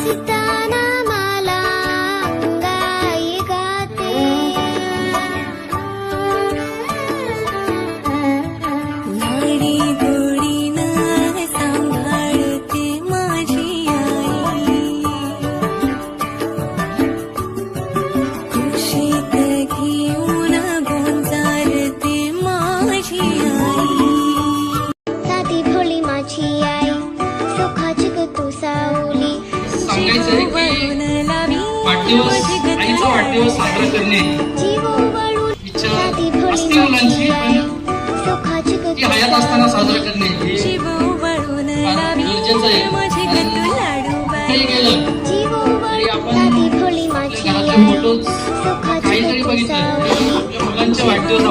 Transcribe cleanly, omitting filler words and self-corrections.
हसताना मला अंगाई गाते लाडी गोडीनं सांभाळते माझी आई कुशीत घेऊन गोंजारते माझी आई साधी भोळी माझी आई सुखाची ग तू सावली सांगायचं आहे की वाढदिवस आईचा वाढदिवस साजरा करणे जीव वळून इच्छा साधी भोळी असते मुलांची, माझी आई पण सुखाची ग ती तू हयात असताना साजरा करणे हे शिव वळून फार गरजेचं आहे. माझी गतू लाडू काही केलं जीव तरी वळून आपण साधी भोळी माझी घरातले आई मोठोच सुखाची काहीतरी ग तू बघितलं सावली आपल्या मुलांचे वाढदिवस